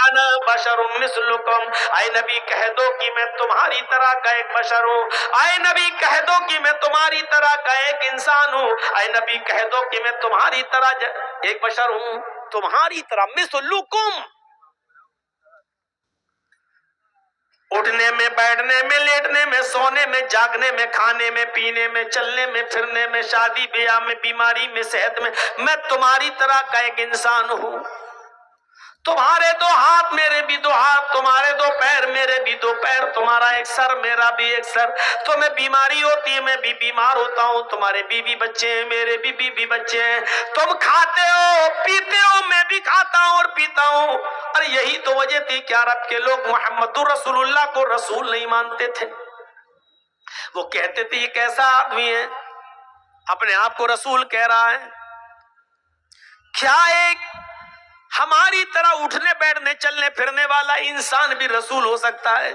انا بشر مثلکم، اے نبی کہہ دو کہ میں تمہاری طرح کا ایک بشر ہوں، اے نبی کہہ دو کہ میں تمہاری طرح کا ایک انسان ہوں، اے نبی کہہ دو کہ میں تمہاری طرح ایک بشر ہوں، تمہاری طرح مثلکم، اٹھنے میں، بیٹھنے میں، لیٹنے میں، سونے میں، جاگنے میں، کھانے میں، پینے میں، چلنے میں، پھرنے میں، شادی بیاہ میں، بیماری میں، صحت میں تمہاری طرح کا ایک انسان ہوں، تمہارے دو ہاتھ میرے بھی دو ہاتھ، تمہارے دو پیر میرے بھی دو پیر، تمہارا ایک سر میرا بھی ایک سر، تمہیں بیماری ہوتی ہے میں بھی بیمار ہوتا ہوں، تمہارے بیوی بچے ہیں میرے بھی بیوی بچے ہیں، تم کھاتے ہو پیتے ہو میں بھی کھاتا ہوں اور پیتا ہوں۔ اور یہی تو وجہ تھی کہ عرب کے لوگ محمد رسول اللہ کو رسول نہیں مانتے تھے، وہ کہتے تھے یہ کیسا آدمی ہے اپنے آپ کو رسول کہہ رہا ہے، کیا ایک ہماری طرح اٹھنے بیٹھنے چلنے پھرنے والا انسان بھی رسول ہو سکتا ہے؟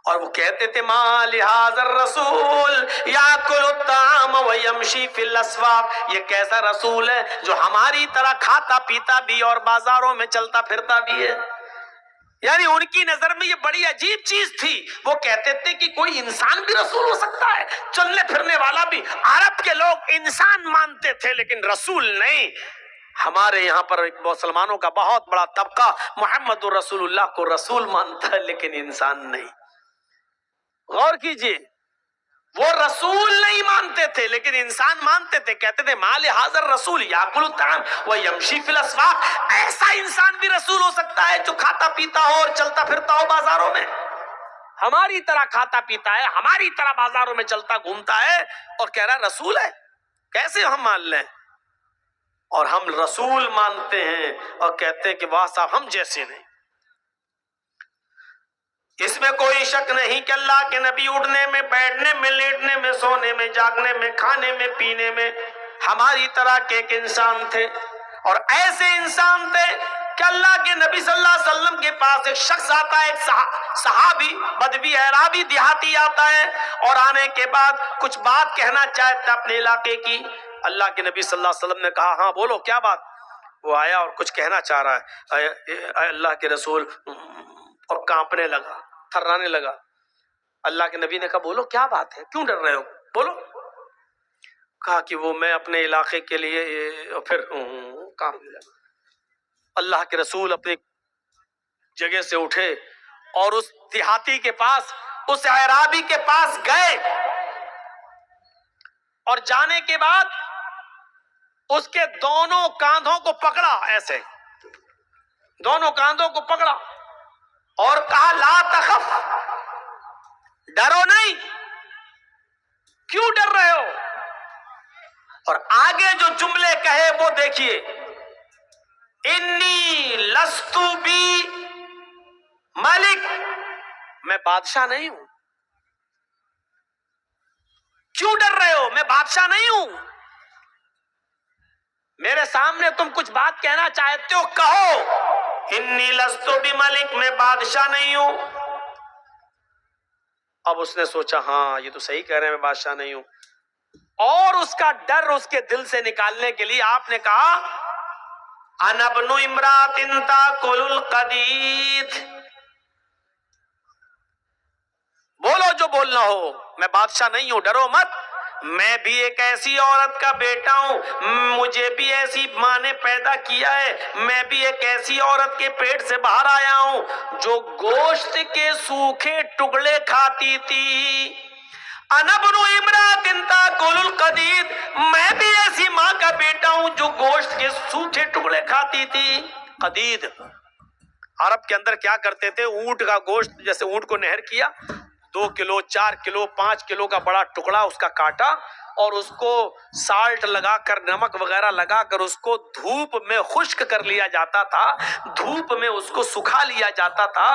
اور وہ کہتے تھے ما لہذا الرسول یاکل الطعام ویمشی فی الاسواق، یہ کیسا رسول ہے جو ہماری طرح کھاتا پیتا بھی اور بازاروں میں چلتا پھرتا بھی ہے؟ یعنی ان کی نظر میں یہ بڑی عجیب چیز تھی، وہ کہتے تھے کہ کوئی انسان بھی رسول ہو سکتا ہے، چلنے پھرنے والا بھی۔ عرب کے لوگ انسان مانتے تھے لیکن رسول نہیں۔ ہمارے یہاں پر مسلمانوں کا بہت بڑا طبقہ محمد رسول اللہ کو رسول مانتا ہے لیکن انسان نہیں۔ غور کیجئے، وہ رسول نہیں مانتے تھے لیکن انسان مانتے تھے، کہتے تھے ما لہذا الرسول یاکل الطعام ویمشی فی الاسواق، ایسا انسان بھی رسول ہو سکتا ہے جو کھاتا پیتا ہو اور چلتا پھرتا ہو بازاروں میں، ہماری طرح کھاتا پیتا ہے، ہماری طرح بازاروں میں چلتا گھومتا ہے اور کہہ رہا ہے رسول ہے؟ کیسے ہم مان لیں؟ اور ہم رسول مانتے ہیں اور کہتے ہیں کہ واہ صاحب ہم جیسے نہیں۔ اس میں کوئی شک نہیں کہ اللہ کے نبی اٹھنے میں، بیٹھنے میں، لیٹنے میں، سونے میں، جاگنے میں، کھانے میں، پینے میں ہماری طرح کے ایک انسان تھے، اور ایسے انسان تھے کہ اللہ کے نبی صلی اللہ علیہ وسلم کے پاس ایک شخص آتا ہے، ایک صحابی بدوی اعرابی دیہاتی آتا ہے، اور آنے کے بعد کچھ بات کہنا چاہتا اپنے علاقے کی۔ اللہ کے نبی صلی اللہ علیہ وسلم نے کہا ہاں بولو کیا بات؟ وہ آیا اور کچھ کہنا چاہ رہا ہے، اے اللہ کے رسول، اور کانپنے لگا، تھرانے لگا۔ اللہ کے نبی نے کہا بولو کیا بات ہے، کیوں ڈر رہے ہو، بولو۔ کہا کہ وہ میں اپنے علاقے کے لیے، پھر کانپنے لگا۔ اللہ کے رسول اپنی جگہ سے اٹھے اور اس دیہاتی کے پاس، اس اعرابی کے پاس گئے، اور جانے کے بعد اس کے دونوں کاندھوں کو پکڑا، ایسے دونوں کاندھوں کو پکڑا اور کہا لا تخف، ڈرو نہیں، کیوں ڈر رہے ہو؟ اور آگے جو جملے کہے وہ دیکھیے، انی لست بی ملک، میں بادشاہ نہیں ہوں۔ کیوں ڈر رہے ہو؟ میں بادشاہ نہیں ہوں، میرے سامنے تم کچھ بات کہنا چاہتے ہو کہو، انی لست بملک، میں بادشاہ نہیں ہوں۔ اب اس نے سوچا ہاں یہ تو صحیح کہہ رہے ہیں میں بادشاہ نہیں ہوں، اور اس کا ڈر اس کے دل سے نکالنے کے لیے آپ نے کہا انا ابن امرات تاکل القدید، بولو جو بولنا ہو، میں بادشاہ نہیں ہوں، ڈرو مت، میں بھی ایک ایسی عورت کا بیٹا ہوں، مجھے بھی ایسی ماں نے پیدا کیا ہے، میں بھی ایک ایسی عورت کے پیٹ سے باہر آیا ہوں جو گوشت کے سوکھے ٹکڑے کھاتی تھی۔ انا ابن امرات تاکل القدید، میں بھی ایسی ماں کا بیٹا ہوں جو گوشت کے سوکھے ٹکڑے کھاتی تھی۔ قدید عرب کے اندر کیا کرتے تھے، اونٹ کا گوشت، جیسے اونٹ کو نہر کیا، 2 کلو 4 کلو 5 کلو کا بڑا ٹکڑا اس کا کاٹا، اور اس کو سالٹ لگا کر، نمک وغیرہ لگا کر اس کو دھوپ میں خشک کر لیا جاتا تھا، دھوپ میں اس کو سکھا لیا جاتا تھا،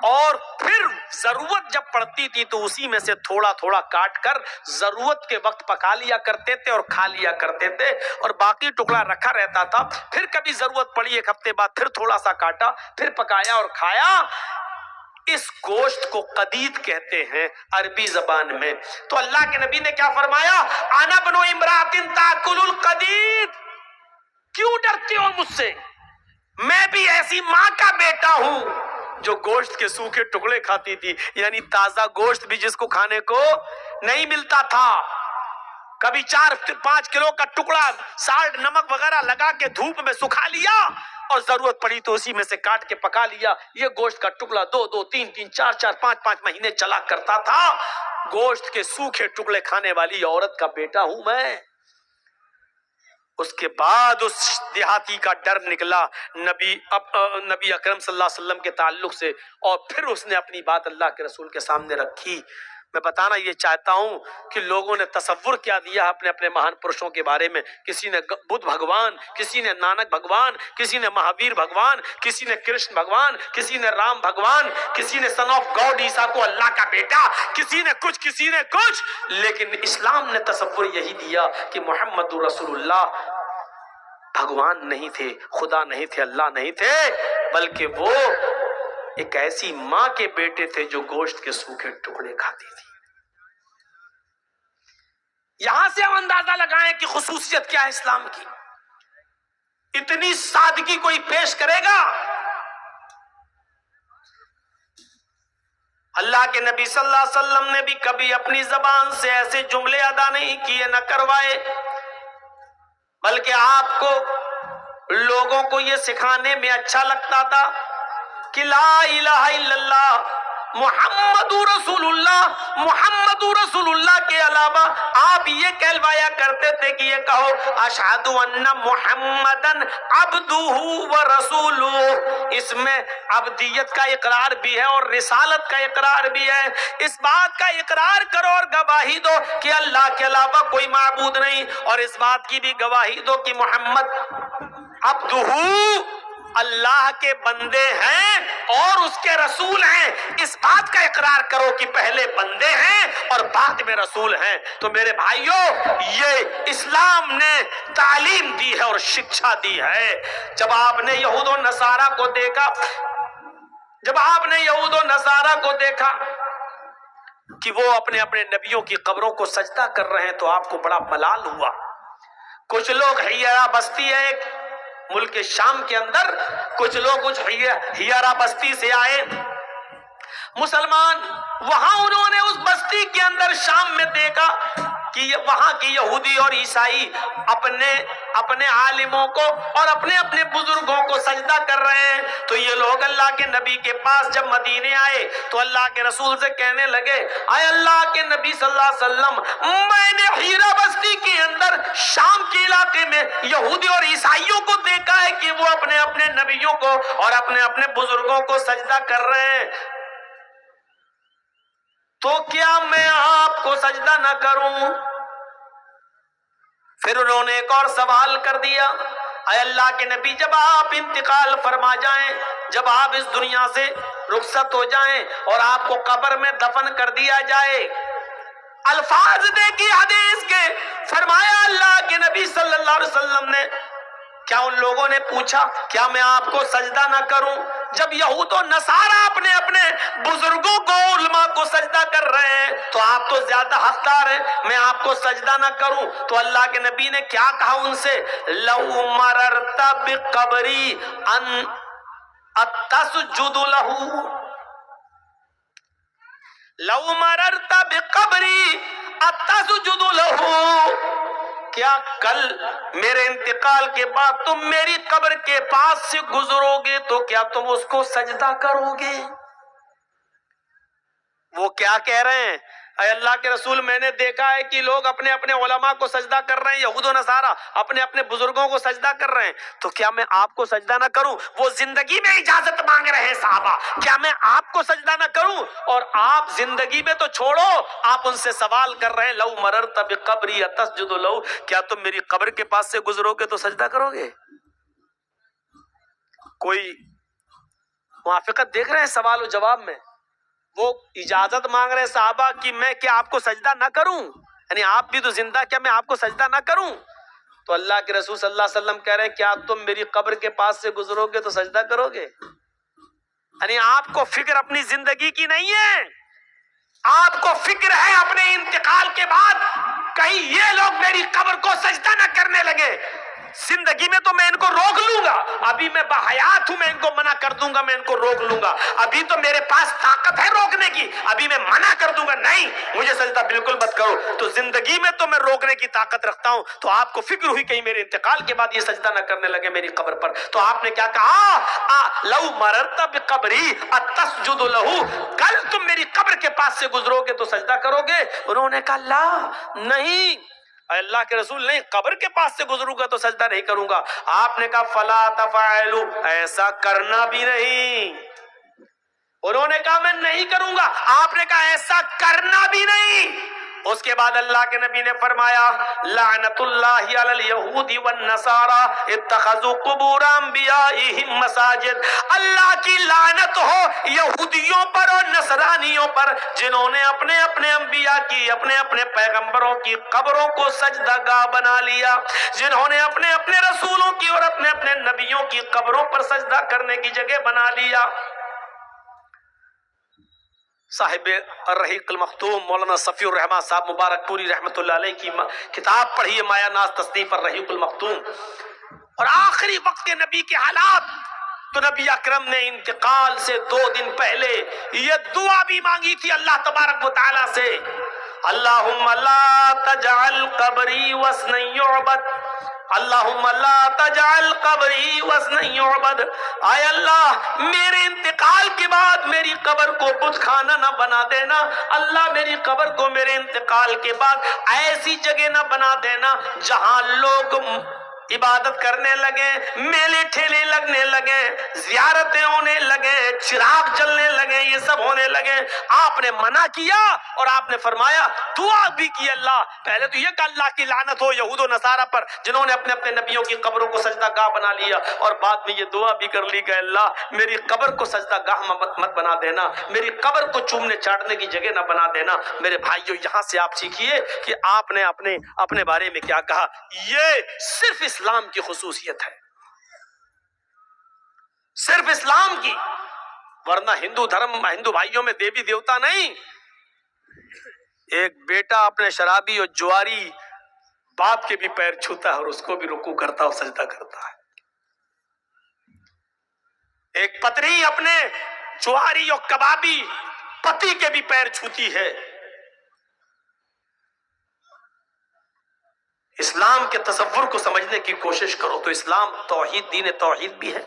اور پھر ضرورت جب پڑتی تھی تو اسی میں سے تھوڑا تھوڑا کاٹ کر ضرورت کے وقت پکا لیا کرتے تھے اور کھا لیا کرتے تھے، اور باقی ٹکڑا رکھا رہتا تھا، پھر کبھی ضرورت پڑی 1 ہفتے بعد پھر تھوڑا سا کاٹا، پھر پکایا اور کھایا۔ اس گوشت کو قدید کہتے ہیں عربی زبان میں۔ تو اللہ کے نبی نے کیا فرمایا، انا ابن امرات تاکل القدید، کیوں ڈرتے ہو مجھ سے؟ میں بھی ایسی ماں کا بیٹا ہوں جو گوشت کے سوکھے ٹکڑے کھاتی تھی، یعنی تازہ گوشت بھی جس کو کھانے کو نہیں ملتا تھا، کبھی 4-5 کلو کا ٹکڑا سالٹ نمک وغیرہ لگا کے دھوپ میں سکھا لیا اور ضرورت پڑی تو اسی میں سے کاٹ کے پکا لیا۔ یہ گوشت کا ٹکڑا 2-2 3-3 4-4 5-5 مہینے چلا کرتا تھا۔ گوشت کے سوکھے ٹکڑے کھانے والی عورت کا بیٹا ہوں میں۔ اس کے بعد اس دیہاتی کا ڈر نکلا نبی اکرم صلی اللہ علیہ وسلم کے تعلق سے، اور پھر اس نے اپنی بات اللہ کے رسول کے سامنے رکھی۔ میں بتانا یہ چاہتا ہوں کہ لوگوں نے تصور کیا دیا اپنے اپنے مہان پرشوں کے بارے میں، کسی نے بدھ بھگوان، کسی نے نانک بھگوان، کسی نے مہاویر بھگوان، کسی نے کرشن بھگوان، کسی نے رام بھگوان، کسی نے سن آف گاڈ عیسیٰ کو اللہ کا بیٹا، کسی نے کچھ، لیکن اسلام نے تصور یہی دیا کہ محمد رسول اللہ بھگوان نہیں تھے، خدا نہیں تھے، اللہ نہیں تھے، بلکہ وہ ایک ایسی ماں کے بیٹے تھے جو گوشت کے سوکھے ٹکڑے کھاتی تھی۔ یہاں سے ہم اندازہ لگائیں کہ خصوصیت کیا ہے اسلام کی۔ اتنی سادگی کوئی پیش کرے گا؟ اللہ کے نبی صلی اللہ علیہ وسلم نے بھی کبھی اپنی زبان سے ایسے جملے ادا نہیں کیے، نہ کروائے، بلکہ آپ کو لوگوں کو یہ سکھانے میں اچھا لگتا تھا کہ لا الہ الا اللہ محمد رسول اللہ کے علاوہ آپ یہ کہلوایا کرتے تھے کہ یہ کہو اشہد ان محمدن عبدہ و رسولہ۔ اس میں عبدیت کا اقرار بھی ہے اور رسالت کا اقرار بھی ہے۔ اس بات کا اقرار کرو اور گواہی دو کہ اللہ کے علاوہ کوئی معبود نہیں، اور اس بات کی بھی گواہی دو کہ محمد عبدہ اللہ کے بندے ہیں اور اس کے رسول ہیں۔ اس بات کا اقرار کرو کہ پہلے بندے ہیں اور بعد میں رسول ہیں۔ تو میرے بھائیوں، یہ اسلام نے تعلیم دی ہے اور شکشا دی ہے۔ جب آپ نے یہود و نصارہ کو دیکھا کہ وہ اپنے اپنے نبیوں کی قبروں کو سجدہ کر رہے ہیں تو آپ کو بڑا ملال ہوا۔ کچھ لوگ حیرہ بستی ہے ایک ملک شام کے اندر، کچھ لوگ حیرہ بستی سے آئے مسلمان، وہاں انہوں نے اس بستی کے اندر شام میں دیکھا کہ وہاں کی یہودی اور عیسائی اپنے عالموں کو اور اپنے اپنے بزرگوں کو سجدہ کر رہے ہیں۔ تو یہ لوگ اللہ کے نبی کے پاس جب مدینے آئے تو اللہ کے رسول سے کہنے لگے، اے اللہ کے نبی صلی اللہ علیہ وسلم، میں نے حیرہ بستی کے اندر شام کے علاقے میں یہودی اور عیسائیوں کو دیکھا ہے کہ وہ اپنے اپنے نبیوں کو اور اپنے اپنے بزرگوں کو سجدہ کر رہے ہیں، تو کیا میں آپ کو سجدہ نہ کروں؟ پھر انہوں نے ایک اور سوال کر دیا، اے اللہ کے نبی، جب آپ انتقال فرما جائیں، جب آپ اس دنیا سے رخصت ہو جائیں اور آپ کو قبر میں دفن کر دیا جائے، الفاظ دیکھی حدیث کے، فرمایا اللہ کے نبی صلی اللہ علیہ وسلم نے، کیا ان لوگوں نے پوچھا کیا میں آپ کو سجدہ نہ کروں؟ جب یہود و نصارہ اپنے اپنے بزرگوں کو، علماء کو سجدہ کر رہے ہیں تو آپ تو زیادہ حقدار ہیں، میں آپ کو سجدہ نہ کروں؟ تو اللہ کے نبی نے کیا کہا ان سے؟ لَوْ مَرَرْتَ بِقَبْرِي أَنْ أَتَسْجُدُ لَهُ، لَوْ مَرَرْتَ بِقَبْرِي أَتَسْجُدُ لَهُ، کیا کل میرے انتقال کے بعد تم میری قبر کے پاس سے گزرو گے تو کیا تم اس کو سجدہ کرو گے؟ وہ کیا کہہ رہے ہیں؟ اے اللہ کے رسول، میں نے دیکھا ہے کہ لوگ اپنے اپنے علماء کو سجدہ کر رہے ہیں، یہود و نصارہ اپنے اپنے بزرگوں کو سجدہ کر رہے ہیں، تو کیا میں آپ کو سجدہ نہ کروں؟ وہ زندگی میں اجازت مانگ رہے ہیں صحابہ، کیا میں آپ کو سجدہ نہ کروں؟ اور آپ زندگی میں تو چھوڑو، آپ ان سے سوال کر رہے ہیں، لو مررت بقبری اتسجد لو، کیا تم میری قبر کے پاس سے گزرو گے تو سجدہ کرو گے؟ کوئی موافقت دیکھ رہے ہیں سوال و جواب میں؟ وہ اجازت مانگ رہے صحابہ کہ میں کیا آپ کو سجدہ نہ کروں، یعنی آپ بھی تو زندہ، کیا میں آپ کو سجدہ نہ کروں؟ تو اللہ کے رسول صلی اللہ علیہ وسلم کہہ رہے ہیں کیا تم میری قبر کے پاس سے گزرو گے تو سجدہ کرو گے؟ یعنی آپ کو فکر اپنی زندگی کی نہیں ہے، آپ کو فکر ہے اپنے انتقال کے بعد کہیں یہ لوگ میری قبر کو سجدہ نہ کرنے لگے۔ زندگی میں تو میں ان کو روک لوں گا، ابھی میں باحیات ہوں، میں ان کو منع کر دوں گا، میں ان کو روک لوں گا، ابھی تو میرے پاس طاقت ہے روکنے کی، ابھی میں منع کر دوں گا نہیں مجھے سجدہ بالکل مت کرو، تو زندگی میں تو میں روکنے کی طاقت رکھتا ہوں۔ تو آپ کو فکر ہوئی کہیں میرے انتقال کے بعد یہ سجدہ نہ کرنے لگے میری قبر پر، تو آپ نے کیا کہا؟ لو مررت بقبری اتسجد لہو، کل تم میری قبر کے پاس سے گزرو گے تو سجدہ کرو گے؟ انہوں نے کہا لا، نہیں اے اللہ کے رسول، نہیں، قبر کے پاس سے گزروں گا تو سجدہ نہیں کروں گا۔ آپ نے کہا فلا تفعلوا، ایسا کرنا بھی نہیں۔ انہوں نے کہا میں نہیں کروں گا، آپ نے کہا ایسا کرنا بھی نہیں۔ اس کے بعد اللہ کے نبی نے فرمایا لعنت اللہ علی الیہود والنصارى اتخذوا قبور انبیائہم مساجد، اللہ کی لعنت ہو یہودیوں پر اور نصرانیوں پر جنہوں نے اپنے اپنے انبیاء کی، اپنے اپنے پیغمبروں کی قبروں کو سجدہ گاہ بنا لیا، جنہوں نے اپنے اپنے رسولوں کی اور اپنے اپنے نبیوں کی قبروں پر سجدہ کرنے کی جگہ بنا لیا۔ صاحب الرحیق المختوم مولانا صفی الرحمٰن صاحب مبارک پوری رحمۃ اللہ علیہ کی کتاب پڑھیے مایا ناز تصنیف الرحیق المختوم، اور آخری وقت کے نبی کے حالات، تو نبی اکرم نے انتقال سے 2 دن پہلے یہ دعا بھی مانگی تھی اللہ تبارک و تعالیٰ سے، اللہم لا تجعل قبری وثنا یعبد، اللہم لا تجعل قبری وثنا یعبد، اے اللہ میرے انتقال کے بعد میری قبر کو بت خانہ نہ بنا دینا، اللہ میری قبر کو میرے انتقال کے بعد ایسی جگہ نہ بنا دینا جہاں لوگ عبادت کرنے لگے، میلے ٹھیلے لگنے لگے، زیارتیں ہونے لگے، چراغ جلنے لگے، یہ سب ہونے لگے۔ آپ نے منع کیا اور آپ نے فرمایا دعا بھی کی اللہ، پہلے تو یہ کہ اللہ کی لعنت ہو یہود و نصارہ پر جنہوں نے اپنے اپنے نبیوں کی قبروں کو سجدہ گاہ بنا لیا، اور بعد میں یہ دعا بھی کر لی کہ اللہ میری قبر کو سجدہ گاہ مت بنا دینا، میری قبر کو چومنے چاٹنے کی جگہ نہ بنا دینا۔ میرے بھائیو یہاں سے آپ سیکھیے کہ آپ نے اپنے بارے میں کیا کہا، یہ صرف اسلام کی خصوصیت ہے، صرف اسلام کی، ورنہ ہندو بھائیوں میں دیوی دیوتا نہیں۔ ایک بیٹا اپنے شرابی اور جواری باپ کے بھی پیر چھوتا ہے اور اس کو بھی رکوع کرتا اور سجدہ کرتا ہے، ایک پتری اپنے جواری اور کبابی پتی کے بھی پیر چھوتی ہے۔ اسلام کے تصور کو سمجھنے کی کوشش کرو تو اسلام توحید، دین توحید بھی ہے،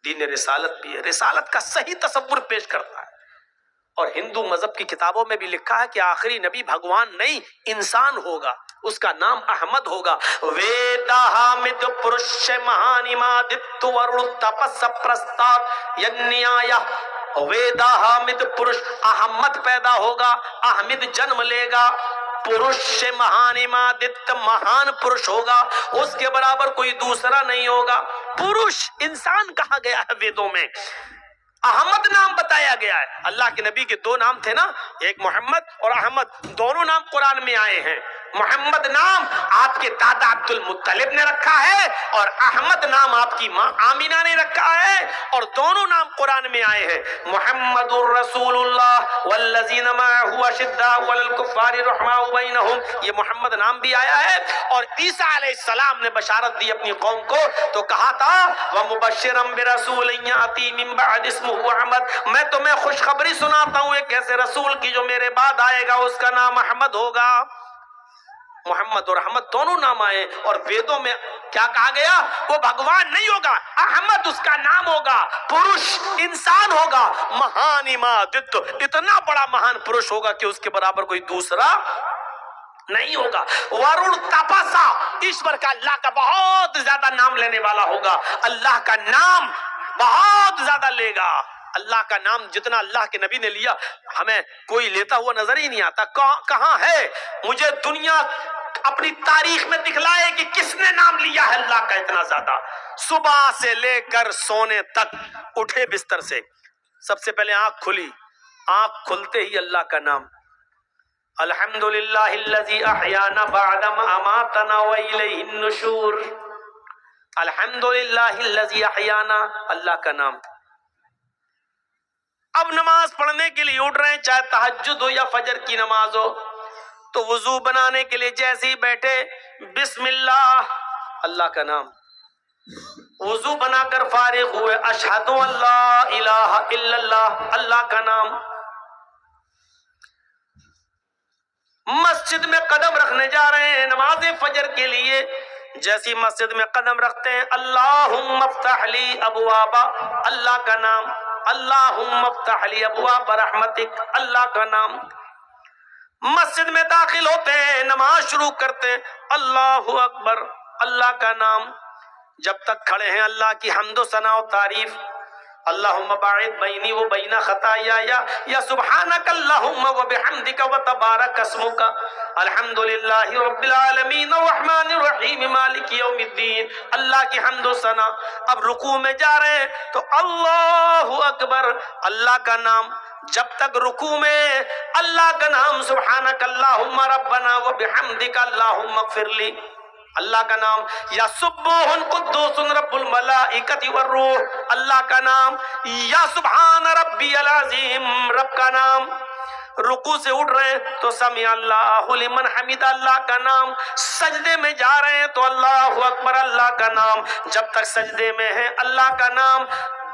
دین رسالت بھی ہے، رسالت کا صحیح تصور پیش کرتا ہے۔ اور ہندو مذہب کی کتابوں میں بھی لکھا ہے کہ آخری نبی بھگوان نہیں انسان ہوگا، اس کا نام احمد ہوگا۔ ویدا حامد پرش مہانیمادت ورل تپس پرستار ینیایا، ویدا حامد پرش، احمد پیدا ہوگا، احمد جنم لے گا، پرش مہانیمادت مہان پرش ہوگا، اس کے برابر کوئی دوسرا نہیں ہوگا۔ پرش انسان کہا گیا ہے ویدوں میں، احمد نام بتایا گیا ہے۔ اللہ کے نبی کے 2 نام تھے نا، ایک محمد اور احمد، دونوں نام قرآن میں آئے ہیں۔ محمد نام آپ کے دادا عبد المطلب نے رکھا ہے اور احمد نام آپ کی ماں آمینہ نے رکھا ہے، اور دونوں نام قرآن میں آئے ہیں۔ محمد الرسول اللہ والذین معہ اشداء علی الکفار رحماء بینہم، یہ محمد نام بھی آیا ہے۔ اور عیسیٰ علیہ السلام نے بشارت دی اپنی قوم کو تو کہا تھا وَمُبَشِّرًا بِرَسُولٍ يَأْتِي مِن بَعْدِ اسْمُهُ احمد، میں تمہیں خوشخبری سناتا ہوں ایک ایسے رسول کی جو میرے بعد آئے گا، اس کا نام احمد ہوگا۔ محمد اور احمد دونوں نام آئے، اور ویدوں میں کیا کہا گیا؟ وہ بھگوان نہیں ہوگا، احمد اس کا نام ہوگا، پرش انسان ہوگا، مہانیمادت اتنا بڑا مہان پرش ہوگا کہ اس کے برابر کوئی دوسرا نہیں ہوگا۔ ورل تپسا، ایشور کا اللہ کا بہت زیادہ نام لینے والا ہوگا، اللہ کا نام بہت زیادہ لے گا۔ اللہ کا نام جتنا اللہ کے نبی نے لیا ہمیں کوئی لیتا ہوا نظر ہی نہیں آتا۔ کہاں ہے؟ مجھے دنیا اپنی تاریخ میں دکھلائے کہ کس نے نام لیا ہے اللہ کا اتنا زیادہ۔ صبح سے لے کر سونے تک، اٹھے بستر سے سب سے پہلے آنکھ کھلی، آنکھ کھلتے ہی اللہ کا نام، الحمدللہ الذی احیانا بعدما اماتنا والیہ النشور، الحمدللہ الذی احیانا، اللہ کا نام۔ اب نماز پڑھنے کے لیے اٹھ رہے ہیں، چاہے تہجد ہو یا فجر کی نماز ہو، تو وضو بنانے کے لیے جیسے ہی بیٹھے بسم اللہ، اللہ کا نام. وضو بنا کر فارغ ہوئے, اشہد ان لا الہ الا اللہ, اللہ کا نام. مسجد میں قدم رکھنے جا رہے ہیں نماز فجر کے لیے, جیسی مسجد میں قدم رکھتے ہیں اللہم افتح لی ابوابا, اللہ کا نام. اللہم افتح لی ابواب رحمتک, اللہ کا نام. مسجد میں داخل ہوتے ہیں, نماز شروع کرتے ہیں اللہ اکبر, اللہ کا نام. جب تک کھڑے ہیں اللہ کی حمد و ثنا و تعریف. اللہم باعد بینی و بین خطایا یا سبحانک اللہم و بحمدک و تبارک اسمک, الحمدللہ رب العالمین الرحمن الرحیم مالک یوم الدین, اللہ کی حمد و ثنا. اب رکوع میں جا رہے ہیں تو اللہ اکبر, اللہ کا نام. جب تک رکوع میں اللہ کا نام سبحانک اللہم ربنا و بحمدک اللہم اغفر لی, اللہ کا نام. یا سبوح قدوس رب الملائکۃ والروح, اللہ کا نام. یا سبحان ربی العظیم, رب کا نام. رکوع سے اٹھ رہے ہیں تو سمیع اللہ لمن حمد, اللہ کا نام. سجدے میں جا رہے ہیں تو اللہ اکبر, اللہ کا نام. جب تک سجدے میں ہیں اللہ کا نام.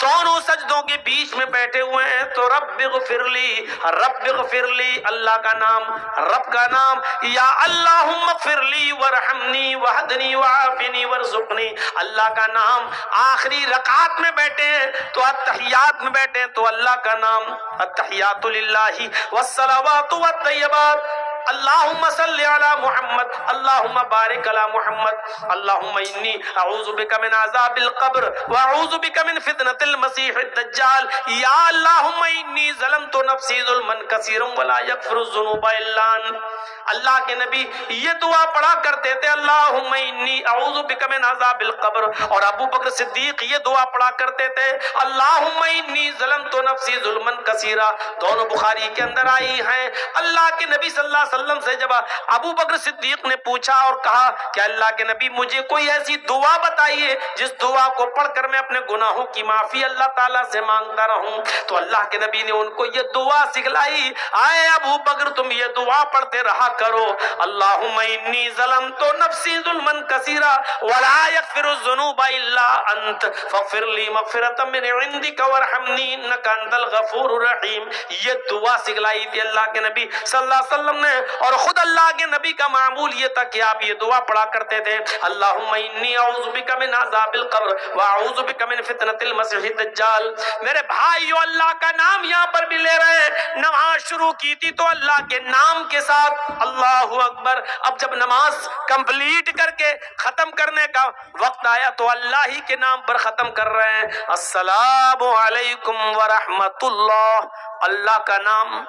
دونوں سجدوں کے بیچ میں بیٹھے ہوئے ہیں تو رب اغفر لی, رب اغفر لی, اللہ کا نام. رب کا نام. یا اللہم اغفر لی ورحمنی وحدنی وعافنی ورزقنی, اللہ کا نام. آخری رکعت میں بیٹھے ہیں تو التحیات میں بیٹھے ہیں تو اللہ کا نام. التحیات للہ والصلوات والطیبات, اللہم صلی علی محمد, اللہم بارک علی محمد, اللہم انی اعوذ بک من عذاب القبر واعوذ بک من فتنة المسیح الدجال, یا اللہم انی ظلمت نفسی ظلما کثیرا ولا یغفر الذنوب الا انت. اللہ کے نبی یہ دعا پڑھا کرتے تھے اللہم انی اعوذ بک من عذاب القبر, اور ابو بکر صدیق یہ دعا پڑھا کرتے تھے اللہم انی ظلمت نفسی ظلما کثیرا, دونوں بخاری کے اندر آئی ہیں. اللہ کے نبی صلی اللہ علیہ وسلم سے جب ابو بکر صدیق نے پوچھا اور کہا کہ اللہ کے نبی مجھے کوئی ایسی دعا بتائیے جس دعا کو پڑھ کر میں اپنے گناہوں کی معافی اللہ تعالیٰ سے مانگتا رہوں, تو اللہ کے نبی نے ان کو یہ دعا سکھلائی, آئے ابو بکر تم یہ دعا پڑھتے رہا کرو, اللہم انی ظلمت نفسی ظلما کثیرا ولا یغفر الذنوب الا انت فاغفر لی مغفرۃ من عندک وارحمنی انک انت الغفور الرحیم. یہ دعا سکھلائی تھی اللہ کے نبی صلی اللہ علیہ وسلم نے, اور خود اللہ کے نبی کا معمول یہ تھا کہ آپ یہ دعا پڑھا کرتے تھے اللہم انی اعوذ بک من عذاب القبر واعوذ بک من فتنة المسیح الدجال. میرے بھائیو اللہ کا نام یہاں پر بھی لے رہے ہیں. نماز شروع کی تھی تو اللہ کے نام کے ساتھ اللہ اکبر. اب جب نماز کمپلیٹ کر کے ختم کرنے کا وقت آیا تو اللہ ہی کے نام پر ختم کر رہے ہیں, السلام علیکم ورحمت اللہ, اللہ کا نام.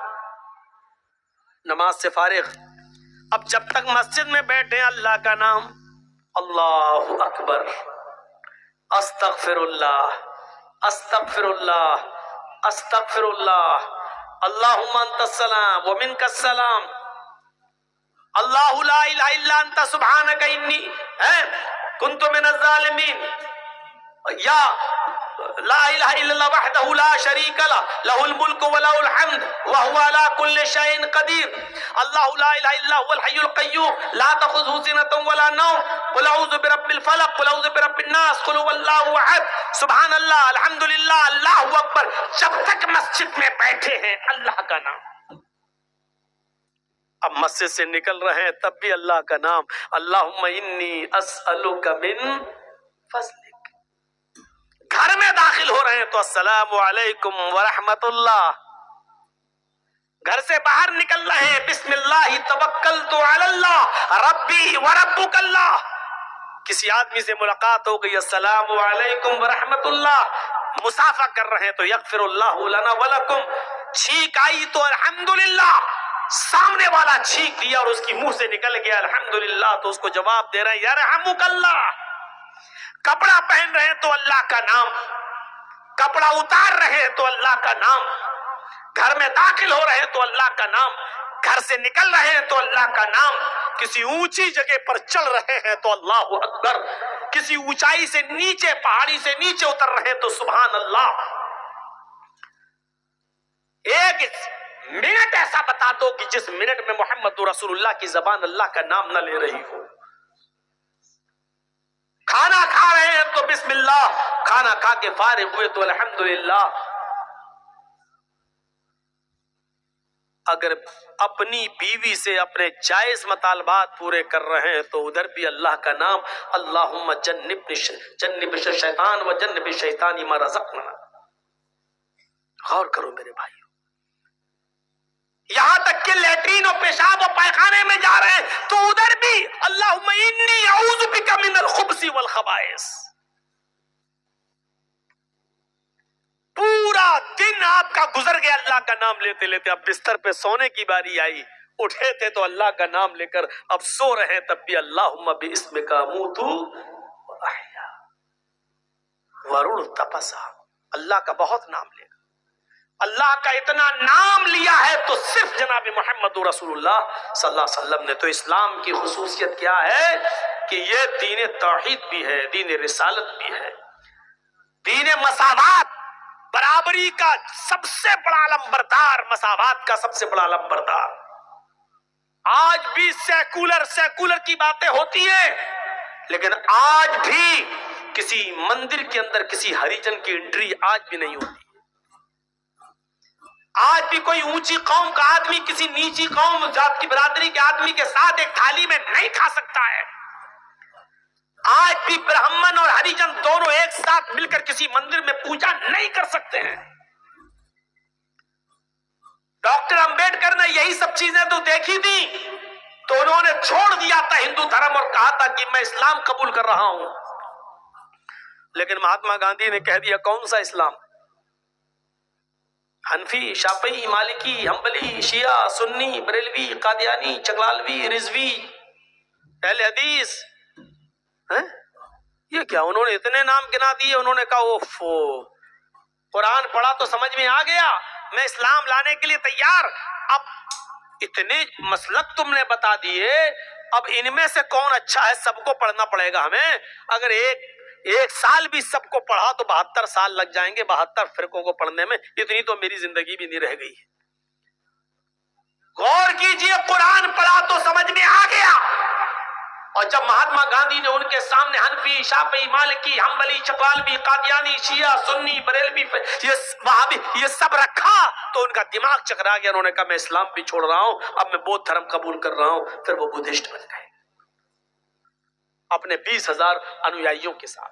نماز سے فارغ, اب جب تک مسجد میں بیٹھے اللہ کا نام. اللہ اکبر, استغفر اللہ, استغفر اللہ, استغفر اللہ, اللہم انت السلام ومنک السلام, اللہ لا الہ الا انت سبحانک انی کنت من الظالمین, یا لا الہ الا اللہ وحدہ لا شریک لہ لہ الملک ولہ الحمد وہو علی کل شیء قدیر, اللہ لا الہ الا هو الحی القیوم لا تأخذہ سنۃ ولا نوم, قل اعوذ برب الفلق, قل اعوذ برب الناس, قل هو اللہ احد, سبحان اللہ, الحمدللہ, اللہ اکبر. جب تک مسجد میں بیٹھے ہیں اللہ کا نام. اب مسجد سے نکل رہے ہیں تب بھی اللہ کا نام. اللہم انی اسألک من فضلک. گھر میں داخل ہو رہے ہیں تو السلام علیکم ورحمت اللہ. گھر سے باہر نکل رہے ہیں بسم اللہ توکلت علی اللہ ربی وربک اللہ. کسی آدمی سے ملاقات ہو گئی السلام علیکم ورحمت اللہ, مصافحہ کر رہے ہیں تو یغفر اللہ لنا ولکم. چھینک آئی تو الحمدللہ, سامنے والا چھینک لیا اور اس کی منہ سے نکل گیا الحمدللہ, تو اس کو جواب دے رہے ہیں یرحمک اللہ. کپڑا پہن رہے ہیں تو اللہ کا نام, کپڑا اتار رہے ہیں تو اللہ کا نام, گھر میں داخل ہو رہے ہیں تو اللہ کا نام, گھر سے نکل رہے ہیں تو اللہ کا نام, کسی اونچی جگہ پر چل رہے ہیں تو اللہ اکبر, کسی اونچائی سے نیچے پہاڑی سے نیچے اتر رہے ہیں تو سبحان اللہ. ایک منٹ ایسا بتا دو کہ جس منٹ میں محمد رسول اللہ کی زبان اللہ کا نام نہ لے رہی ہو. کھانا کھا رہے ہیں تو بسم اللہ، کھانا کھا کے فارغ ہوئے تو الحمدللہ۔ اگر اپنی بیوی سے اپنے جائز مطالبات پورے کر رہے ہیں تو ادھر بھی اللہ کا نام، اللہم جنب الشیطان و جنب الشیطان ما رزقنا۔ غور کرو میرے بھائیو، یہاں تک کہ لیٹرین اور پیشاب اور پائخانے میں جا رہے ہیں تو ادھر بھی اللہم انی اعوذ بک من الخبث والخبائث۔ پورا دن آپ کا گزر گیا اللہ کا نام لیتے لیتے، اب بستر پہ سونے کی باری آئی، اٹھے تھے تو اللہ کا نام لے کر، اب سو رہے تب بھی اللہم باسمک اموت واحیا ورڑ تپسا، اللہ کا بہت نام لے گا۔ اللہ کا اتنا نام لیا ہے تو صرف جناب محمد رسول اللہ صلی اللہ علیہ وسلم نے۔ تو اسلام کی خصوصیت کیا ہے کہ یہ دین توحید بھی ہے، دین رسالت بھی ہے، دین مساوات، برابری کا سب سے بڑا علمبردار، مساوات کا سب سے بڑا علمبردار۔ آج بھی سیکولر کی باتیں ہوتی ہیں، لیکن آج بھی کسی مندر کے اندر کسی ہریجن کی انٹری آج بھی نہیں ہوتی۔ آج بھی کوئی اونچی قوم کا آدمی کسی نیچی قوم ذات کی برادری کے آدمی کے ساتھ ایک تھالی میں نہیں کھا سکتا ہے۔ آج بھی برہمن اور ہریجن دونوں ایک ساتھ مل کر کسی مندر میں پوجا نہیں کر سکتے ہیں۔ ڈاکٹر امبیڈکر نے یہی سب چیزیں تو دیکھی تھی تو انہوں نے چھوڑ دیا تھا ہندو دھرم اور کہا تھا کہ میں اسلام قبول کر رہا ہوں، لیکن مہاتما گاندھی نے کہہ دیا کون سا اسلام؟ حنفی، شافعی، مالکی، حنبلی، شیعہ، سنی، بریلوی، قادیانی، چغلالوی، رضوی، اہل حدیث۔ یہ کیا؟ انہوں نے اتنے نام گنا دیے، انہوں نے کہا اوفو، قرآن پڑھا تو سمجھ میں آ گیا، میں اسلام لانے کے لیے تیار۔ اب اتنے مسلک تم نے بتا دیے، اب ان میں سے کون اچھا ہے؟ سب کو پڑھنا پڑے گا ہمیں۔ اگر ایک سال بھی سب کو پڑھا تو 72 سال لگ جائیں گے 72 فرقوں کو پڑھنے میں، اتنی تو میری زندگی بھی نہیں رہ گئی۔ غور کیجئے، قرآن پڑھا تو سمجھ میں آ گیا، اور جب مہاتما گاندھی نے ان کے سامنے حنفی، شافعی، مالکی، حنبلی، چغلالوی، قادیانی، شیعہ، سنی، بریلوی، وہابی، یہ سب رکھا تو ان کا دماغ چکرا گیا، انہوں نے کہا میں اسلام بھی چھوڑ رہا ہوں، اب میں بودھ دھرم قبول کر رہا ہوں۔ پھر وہ بدھسٹ بن گئے اپنے 20,000 انویائیوں کے ساتھ۔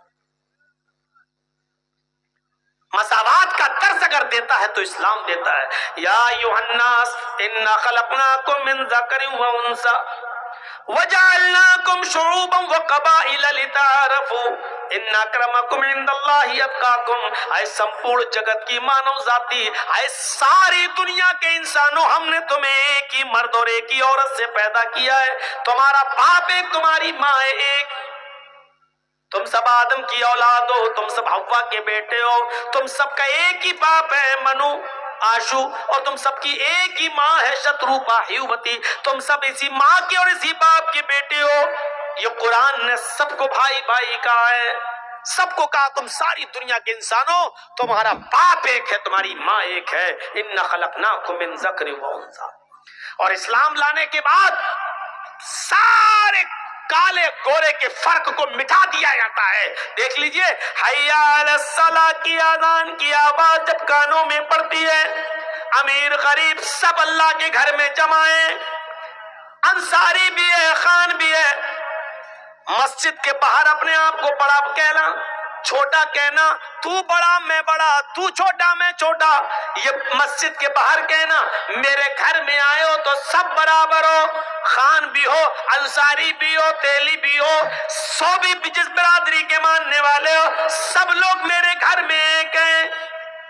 مساوات کا درس اگر دیتا ہے تو اسلام دیتا ہے۔ یا ایھا الناس انا خلقناکم من ذکر و انثی وجعلناکم شعوبا وقبائل لتعارفوا ان اکرمکم عند اللہ اتقاکم۔ اے سمپورن جگت کی مانو ذاتی، اے ساری دنیا کے انسانوں، ہم نے تمہیں ایک ہی مرد اور ایک ہی عورت سے پیدا کیا ہے، تمہارا باپ ایک، تمہاری ماں ایک، تم سب آدم کی اولاد ہو، تم سب حوا کے بیٹے ہو، تم سب کا ایک ہی باپ ہے منو آشو، اور تم سب کی ایک ہی ماں ہے شتروپا ہیوبتی، تم سب اسی ماں کے اور اسی باپ کے بیٹے ہو۔ یہ قرآن نے سب کو بھائی بھائی کہا ہے، سب کو کہا تم ساری دنیا کے انسانوں، تمہارا باپ ایک ہے، تمہاری ماں ایک ہے۔ انا خلقناکم من ذکر و انثی۔ اور اسلام لانے کے بعد سارے کالے گورے کے فرق کو مٹا دیا جاتا ہے۔ دیکھ لیجئے، حی علی الصلاۃ کی اذان کی آواز جب کانوں میں پڑتی ہے، امیر غریب سب اللہ کے گھر میں جمع ہیں، انصاری بھی ہے، خان بھی ہے، مسجد کے باہر اپنے آپ کو بڑا کہنا، چھوٹا کہنا، تو بڑا میں بڑا، تو چھوٹا میں چھوٹا، یہ مسجد کے باہر کہنا، میرے گھر میں آئے ہو تو سب برابر ہو، خان بھی ہو، انصاری بھی ہو، تیلی بھی ہو، سو بھی جس برادری کے ماننے والے ہو، سب لوگ میرے گھر میں ایک ہیں،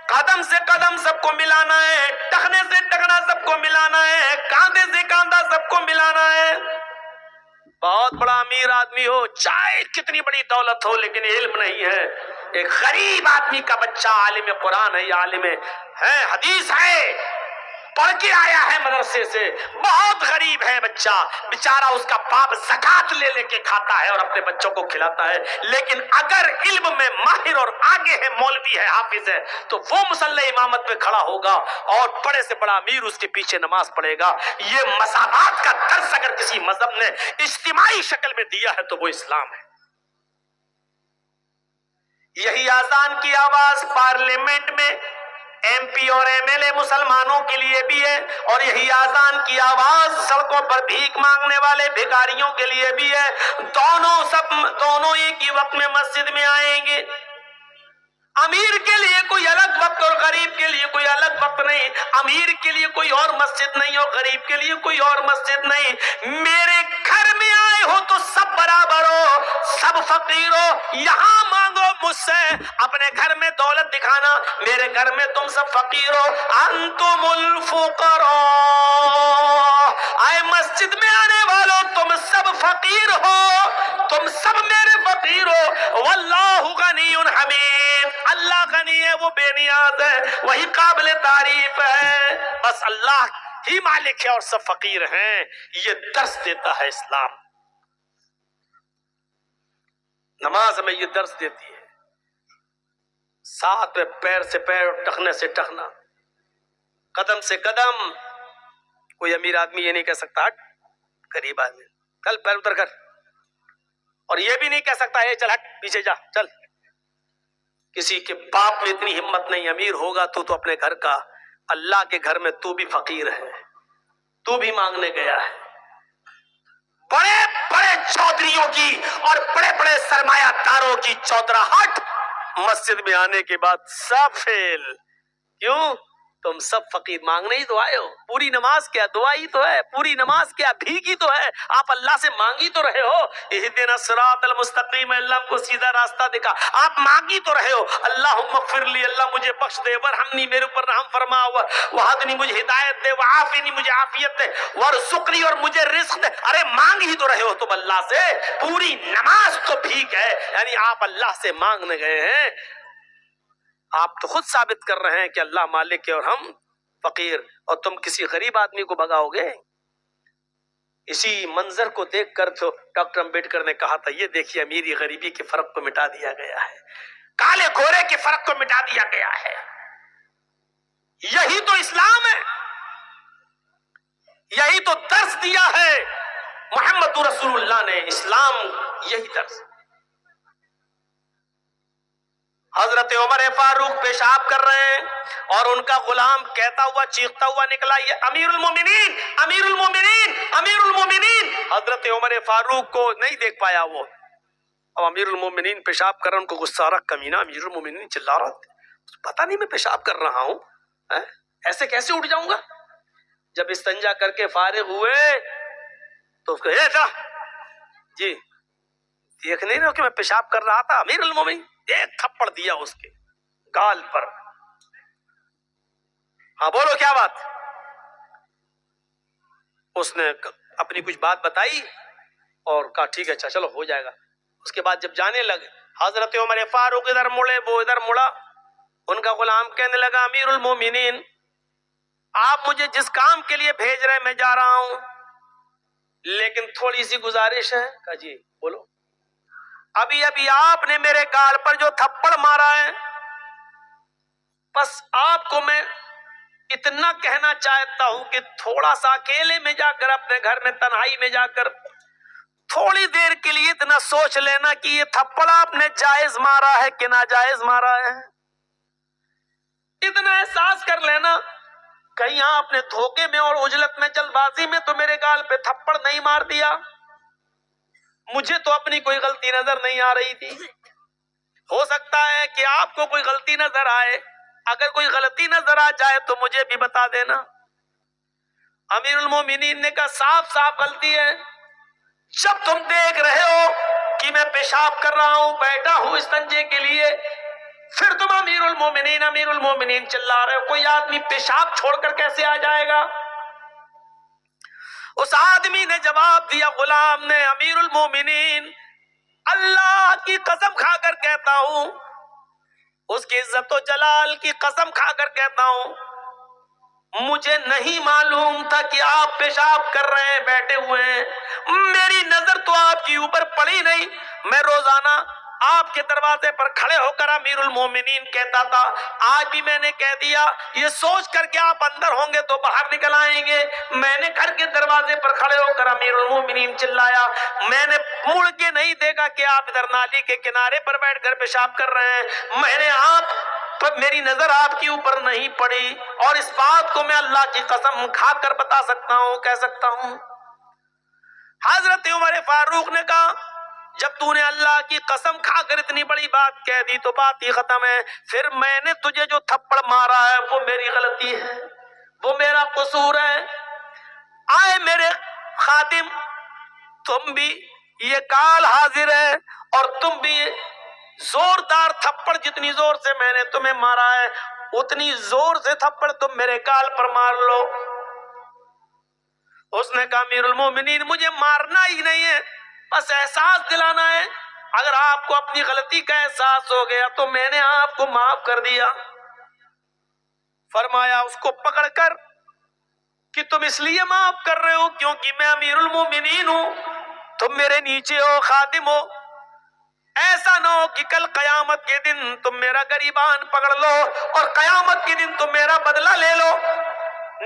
قدم سے قدم سب کو ملانا ہے، ٹخنے سے ٹخنا سب کو ملانا ہے، کاندھے سے کاندھا سب کو ملانا ہے۔ بہت بڑا امیر آدمی ہو، چاہے کتنی بڑی دولت ہو، لیکن علم نہیں ہے، ایک غریب آدمی کا بچہ عالم قرآن ہے یا عالم ہے حدیث ہے، پڑھ کے آیا ہے مدرسے سے، بہت غریب ہے بچہ، بیچارہ اس کا باپ زکات لے لے کے کھاتا ہے اور اپنے بچوں کو کھلاتا ہے، لیکن اگر علم میں ماہر اور آگے ہے، مولوی ہے، حافظ ہے، تو وہ مصلی امامت پہ کھڑا ہوگا اور بڑے سے بڑا امیر اس کے پیچھے نماز پڑھے گا۔ یہ مساوات کا درس اگر کسی مذہب نے اجتماعی شکل میں دیا ہے تو وہ اسلام ہے۔ یہی اذان کی آواز پارلیمنٹ میں ایم پی اور ایم ایل اے مسلمانوں کے لیے بھی ہے، اور یہی اذان کی آواز سڑکوں پر بھیک مانگنے والے بھکاریوں کے لیے بھی ہے۔ دونوں ایک ہی وقت میں مسجد میں آئیں گے۔ امیر کے لیے کوئی الگ وقت اور غریب کے لیے کوئی الگ وقت نہیں، امیر کے لیے کوئی اور مسجد نہیں اور غریب کے لیے کوئی اور مسجد نہیں۔ میرے گھر میں آئے ہو تو سب برابر ہو، سب فقیر ہو، یہاں مانگو مجھ سے، اپنے گھر میں دولت دکھانا، میرے گھر میں تم سب فقیر ہو۔ انتم الفقراء، آئے مسجد میں آنے والوں تم سب فقیر ہو، تم سب میرے فقیر ہو۔ واللہ غنی حمید، اللہ غنی ہے، وہ بے نیاز ہے، وہی قابل تعریف ہے، بس اللہ ہی مالک ہے اور سب فقیر ہیں۔ یہ درس دیتا ہے اسلام، نماز ہمیں یہ درس دیتی ہے۔ ساتھ میں پیر سے پیر، ٹخنے سے ٹخنا، قدم سے قدم۔ کوئی امیر آدمی یہ نہیں کہہ سکتا ہٹ غریب آدمی چل پیر اتر کر، اور یہ بھی نہیں کہہ سکتا اے چل ہٹ پیچھے جا چل۔ کسی کے باپ میں اتنی ہمت نہیں، امیر ہوگا تو اپنے گھر کا، اللہ کے گھر میں تو بھی فقیر ہے، تو بھی مانگنے گیا ہے۔ بڑے بڑے چودھریوں کی اور بڑے بڑے سرمایہ داروں کی چودراہٹ مسجد میں آنے کے بعد سب فیل۔ کیوں؟ تم سب فقیر، مانگنے ہی تو آئے ہو۔ پوری نماز کیا دعا ہی تو ہے، پوری نماز کیا بھیک ہی تو ہے، آپ اللہ سے مانگی تو رہے ہو۔ اہدنا الصراط المستقیم، اللہ کو سیدھا راستہ دکھا، آپ مانگی تو رہے ہو۔ اللہم اغفر لی، اللہ مجھے بخش دے، ورحمنی، میرے اوپر رحم فرما، وہدنی، مجھے ہدایت دے، وعافنی، مجھے عافیت دے، وارزقنی، اور مجھے رزق دے۔ ارے مانگ ہی تو رہے ہو تم اللہ سے، پوری نماز تو بھیک ہے، یعنی آپ اللہ سے مانگنے گئے ہیں۔ آپ تو خود ثابت کر رہے ہیں کہ اللہ مالک ہے اور ہم فقیر، اور تم کسی غریب آدمی کو بھگاؤ گے۔ اسی منظر کو دیکھ کر تو ڈاکٹر امبیڈکر نے کہا تھا، یہ دیکھیے امیری غریبی کے فرق کو مٹا دیا گیا ہے، کالے گورے کے فرق کو مٹا دیا گیا ہے۔ یہی تو اسلام ہے، یہی تو درس دیا ہے محمد رسول اللہ نے، اسلام یہی درس۔ حضرت عمر فاروق پیشاب کر رہے ہیں اور ان کا غلام کہتا ہوا چیختا ہوا نکلا، یہ امیر المومنین، امیر المومنین، امیر المومنین۔ حضرت عمر فاروق کو نہیں دیکھ پایا وہ، اب امیر المومنین پیشاب کر رہا، ان کو غصہ آ رہا، کمینہ امیر المومنین چلا رہا، پتہ نہیں میں پیشاب کر رہا ہوں، ایسے کیسے اٹھ جاؤں گا؟ جب استنجا کر کے فارغ ہوئے تو اس کو جی دیکھ نہیں رہے کہ میں پیشاب کر رہا تھا؟ امیر المومنین ایک تھپڑ دیا اس کے گال پر۔ ہاں بولو کیا بات؟ اس نے اپنی کچھ بات بتائی اور کہا ٹھیک ہے اچھا چلو ہو جائے گا۔ اس کے بعد جب جانے لگے، حضرت عمر فاروق ادھر مڑے، وہ ادھر مڑا، ان کا غلام کہنے لگا امیر المومنین آپ مجھے جس کام کے لیے بھیج رہے میں جا رہا ہوں، لیکن تھوڑی سی گزارش ہے۔ کہا جی بولو۔ ابھی آپ نے میرے گال پر جو تھپڑ مارا ہے، بس آپ کو میں اتنا کہنا چاہتا ہوں کہ تھوڑا سا اکیلے میں جا کر، اپنے گھر میں تنہائی میں جا کر تھوڑی دیر کے لیے اتنا سوچ لینا کہ یہ تھپڑ آپ نے جائز مارا ہے کہ ناجائز مارا ہے۔ اتنا احساس کر لینا، کہیں آپ نے دھوکے میں اور عجلت میں، جلد بازی میں تو میرے گال پہ تھپڑ نہیں مار دیا۔ مجھے تو اپنی کوئی غلطی نظر نہیں آ رہی تھی، ہو سکتا ہے کہ آپ کو کوئی غلطی نظر آئے، اگر کوئی غلطی نظر آ جائے تو مجھے بھی بتا دینا۔ امیر المومنین نے کہا صاف صاف غلطی ہے، جب تم دیکھ رہے ہو کہ میں پیشاب کر رہا ہوں، بیٹھا ہوں استنجے کے لیے، پھر تم امیر المومنین چلا رہے ہو۔ کوئی آدمی پیشاب چھوڑ کر کیسے آ جائے گا؟ اس آدمی نے جواب دیا، غلام نے، امیر المومنین اللہ کی قسم کھا کر کہتا ہوں، اس کی عزت و جلال کی قسم کھا کر کہتا ہوں، مجھے نہیں معلوم تھا کہ آپ پیشاب کر رہے ہیں بیٹھے ہوئے ہیں، میری نظر تو آپ کی اوپر پڑی نہیں۔ میں روزانہ آپ کے دروازے پر کھڑے ہو کر امیر المومنین کہتا تھا، آج بھی میں نے کہہ دیا، یہ سوچ کر کہ آپ اندر ہوں گے تو باہر نکل آئیں گے۔ میں نے گھر کے دروازے پر کھڑے ہو کر امیر المومنین چلایا، میں نے مڑ کے نہیں دیکھا کہ آپ ادھر نالی کے کنارے پر بیٹھ کر پیشاب کر رہے ہیں. میں نے آپ پر میری نظر آپ کے اوپر نہیں پڑی، اور اس بات کو میں اللہ کی قسم کھا کر بتا سکتا ہوں، کہہ سکتا ہوں. حضرت عمر فاروق نے کہا جب تو نے اللہ کی قسم کھا کر اتنی بڑی بات کہہ دی تو بات ہی ختم ہے. پھر میں نے تجھے جو تھپڑ مارا ہے وہ میری غلطی ہے، وہ میرا قصور ہے. آئے میرے خادم، تم بھی یہ کال حاضر ہے، اور تم بھی زوردار تھپڑ جتنی زور سے میں نے تمہیں مارا ہے اتنی زور سے تھپڑ تم میرے کال پر مار لو. اس نے کہا امیر المومنین مجھے مارنا ہی نہیں ہے، بس احساس دلانا ہے. اگر آپ کو اپنی غلطی کا احساس ہو گیا تو میں نے آپ کو معاف کر دیا. فرمایا اس کو پکڑ کر کہ تم اس لیے معاف کر رہے ہو کیونکہ میں امیر المومنین ہوں، تم میرے نیچے ہو، خادم ہو. ایسا نہ ہو کہ کل قیامت کے دن تم میرا گریبان پکڑ لو اور قیامت کے دن تم میرا بدلہ لے لو.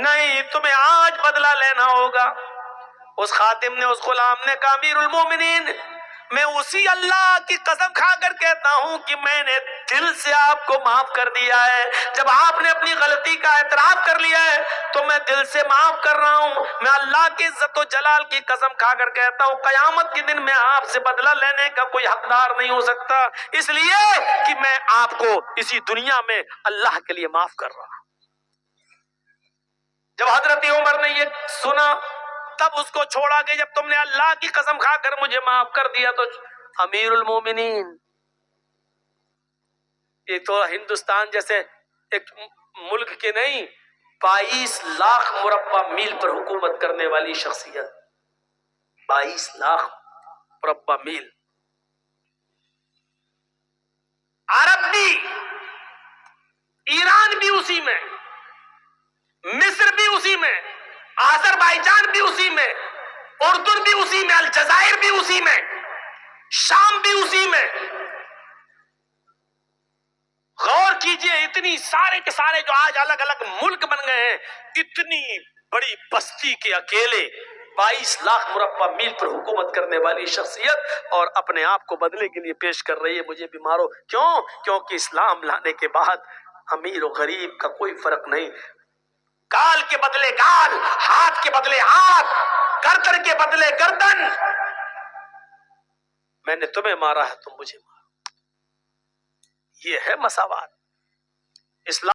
نہیں، تمہیں آج بدلہ لینا ہوگا. اس خاتم نے، اس غلام نے کہا امیر المومنین میں اسی اللہ کی قسم کھا کر کہتا ہوں کہ میں نے دل سے آپ کو معاف کر دیا ہے. جب آپ نے اپنی غلطی کا اعتراف کر لیا ہے تو میں دل سے معاف کر رہا ہوں. میں اللہ کی عزت و جلال کی قسم کھا کر کہتا ہوں قیامت کے دن میں آپ سے بدلہ لینے کا کوئی حقدار نہیں ہو سکتا، اس لیے کہ میں آپ کو اسی دنیا میں اللہ کے لیے معاف کر رہا ہوں. جب حضرت عمر نے یہ سنا تب اس کو چھوڑا کہ جب تم نے اللہ کی قسم کھا کر مجھے معاف کر دیا تو امیر المومنین. یہ تو ہندوستان جیسے ایک ملک کے نہیں، 22 لاکھ مربع میل پر حکومت کرنے والی شخصیت. 22 لاکھ مربع میل. عرب بھی، ایران بھی اسی میں، مصر بھی اسی میں، آذربائیجان بھی اسی میں، اردن بھی اسی میں، الجزائر بھی اسی میں، شام بھی اسی میں. غور کیجئے اتنی سارے کے سارے جو آج الگ الگ ملک بن گئے ہیں، اتنی بڑی بستی کے اکیلے 22 لاکھ مربع میل پر حکومت کرنے والی شخصیت اور اپنے آپ کو بدلے کے لیے پیش کر رہی ہے مجھے بھی مارو. کیوں؟ کیونکہ اسلام لانے کے بعد امیر و غریب کا کوئی فرق نہیں. گال کے بدلے گال، ہاتھ کے بدلے ہاتھ، گردن کے بدلے گردن. میں نے تمہیں مارا ہے تم مجھے مارو. یہ ہے مساوات. اسلام